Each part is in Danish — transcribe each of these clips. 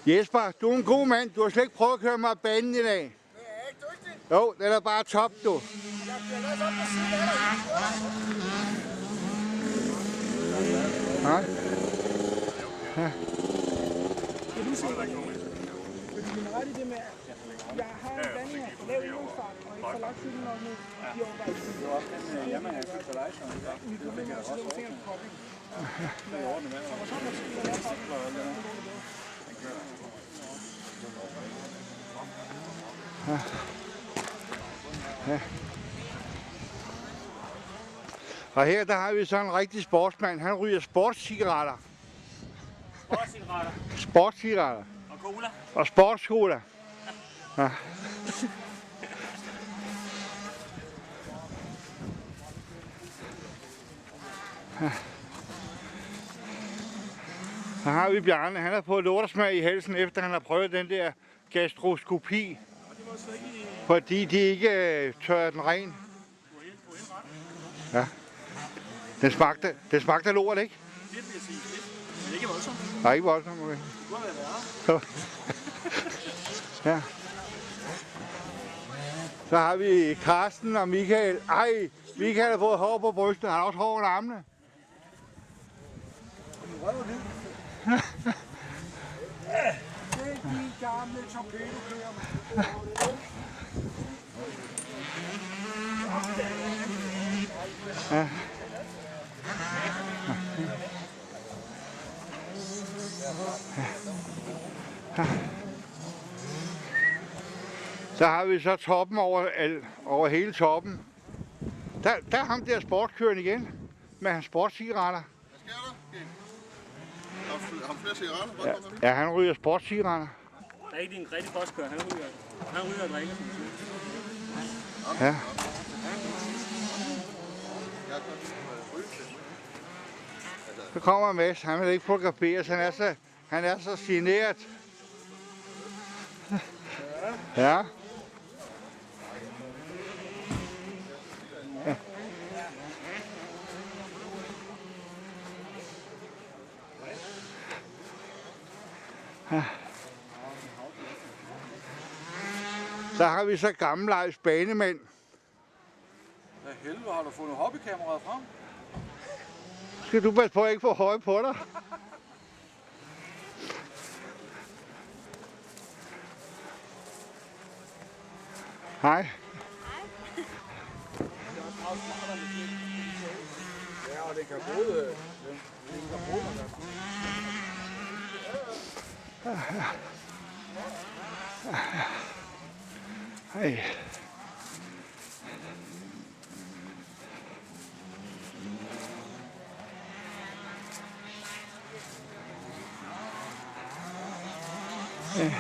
Jesper, du er en god mand. Du har slet ikke prøvet at køre mig af banen i dag. Det er ikke dygtigt. Jo, den er bare top, du. Jeg bliver lavet op på siden af dig. Nej. Ja. Kan du se, fordi min ret i det med, jeg har en blanding af for lav indgangsfart og ikke for lagt cykel nok ned i overvejen. Det var også den Yamaha Fertilizer. Mit problem er, at jeg tænker på kobling. Det er ordentligt, men så var sådan, at jeg Ja. Ja. Og her der har vi så en rigtig sportsmand. Han ryger sportscigaretter. Sportscigaretter. Sportscigaretter. Og cola. Og sportscola. Ja. Ja. Så har vi Bjarne. Han har fået lortesmag i halsen, efter han har prøvet den der gastroskopi. Fordi de ikke tørrer den ren. Ja. Den smagte lort, ikke? Det vil jeg sige. Det er ikke voldsomt. Nej, ikke voldsomt, okay. Det kunne have været værre. Ja. Så har vi Karsten og Michael. Ej, Michael har fået hår på brystet. Han har også hår under armene. Det er de gamle torpedokører. Ja. Så har vi så toppen over hele toppen. Der er ham der sportskøren igen, med hans sportscigaretter. Hvad sker der? Har flere cigaretter? Ja, han ryger sportscigaretter. En rigtig sportskører. Han ryger og drikker, som du siger. Ja. Så kommer Mads, han vil ikke fotograferes, han er så generet. Ja. Ja. Ja. Så har vi så gammelejs banemænd. Hvad helvede, har du fundet hobbykameraet frem? Skal du passe på at ikke få høje på dig? Hej. Ja, og det kan både... Hej. Ja.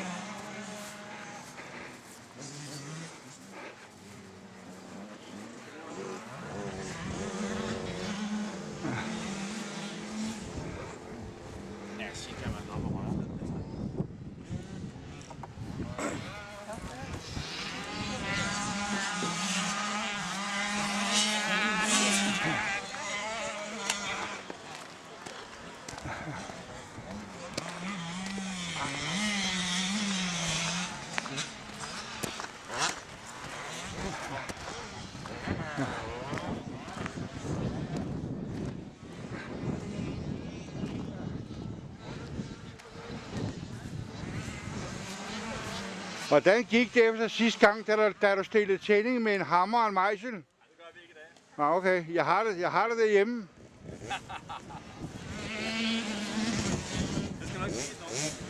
Hvordan gik det efter sidste gang, da du stillede tænding med en hammer og en mejsel? Det gør vi ikke i dag. Nå, okay. Jeg har det derhjemme. Det skal nok sige noget.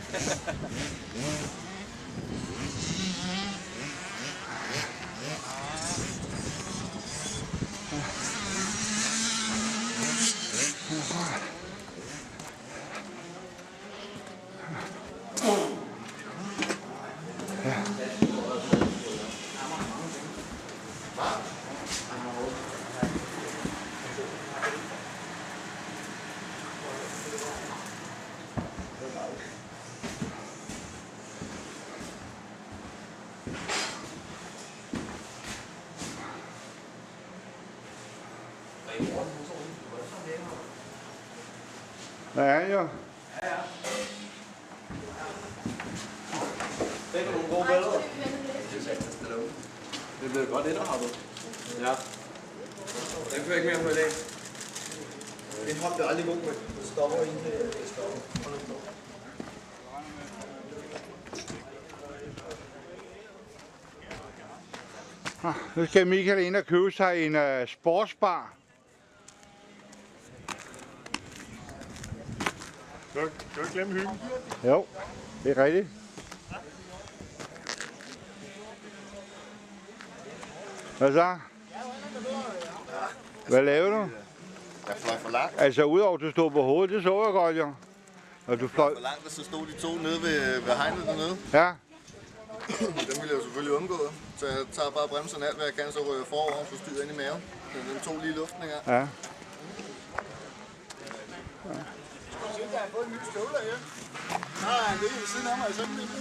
Ja, jo. Ja, ja. gode billeder. Det blev godt indrettet. Ja. Den kunne jeg ikke mere på i dag. Det hop er aldrig god med. Det stopper egentlig. Det stopper. Nu skal Michael ind og købe sig en sportsbar. Kan du ikke glemme hyggen? Jo, det er rigtigt. Hvad så? Hvad laver du? Jeg fløj for langt. Altså, udover at du stod på hovedet, det så jeg godt, jo. Og du fløj... For langt, og så stod de to nede ved hegnet dernede. Ja. Dem ville jeg jo selvfølgelig undgå. Så jeg tager bare bremserne alt, hvad jeg kan, så ryger jeg forover og får styret ind i maven. Så den tog lige luften her. Ja. Jeg har fået en ny støvler her. Nej, det er ved siden af mig, sådan lidt.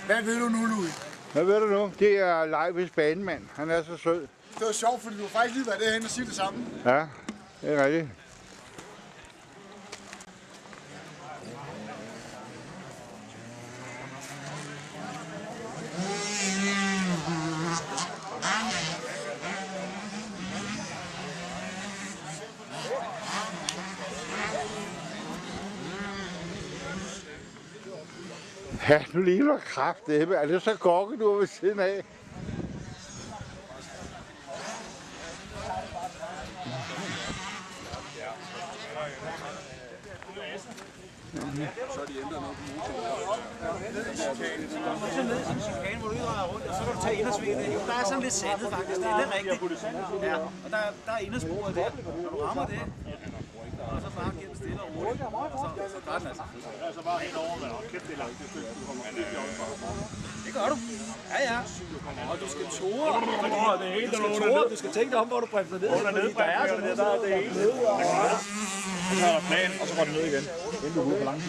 Hvad ved du nu, Louis? Hvad ved du nu? Det er Leifs banemand. Han er så sød. Det var sjovt, fordi du har faktisk lige været derhen og sige det samme. Ja, det er rigtigt. Ja, nu ligner kraftedeme. Er det så gokke, du er ved siden af? Så er de ændret noget på motoren. Så ned i sådan en chikane, hvor du ikke drejer rundt, og så kan du tage indersvinget. Jo, der er sådan lidt sandet faktisk, det er rigtigt. Ja, og der er indersporet der. Når du rammer det, og så bare giver den stille og roligt, og så gør den altså. Altså bare helt over, men kæft, det er langt. Du kommer rigtig op fra. Det gør du. Ja, ja. Og du skal tore. Det er helt Du skal tænke dig om, hvor du bremser ned. under nedbremserne, der er det hele. Så tager der plan, og så går den ned igen. Inden du er ude på langt.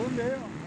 Kun med, jo.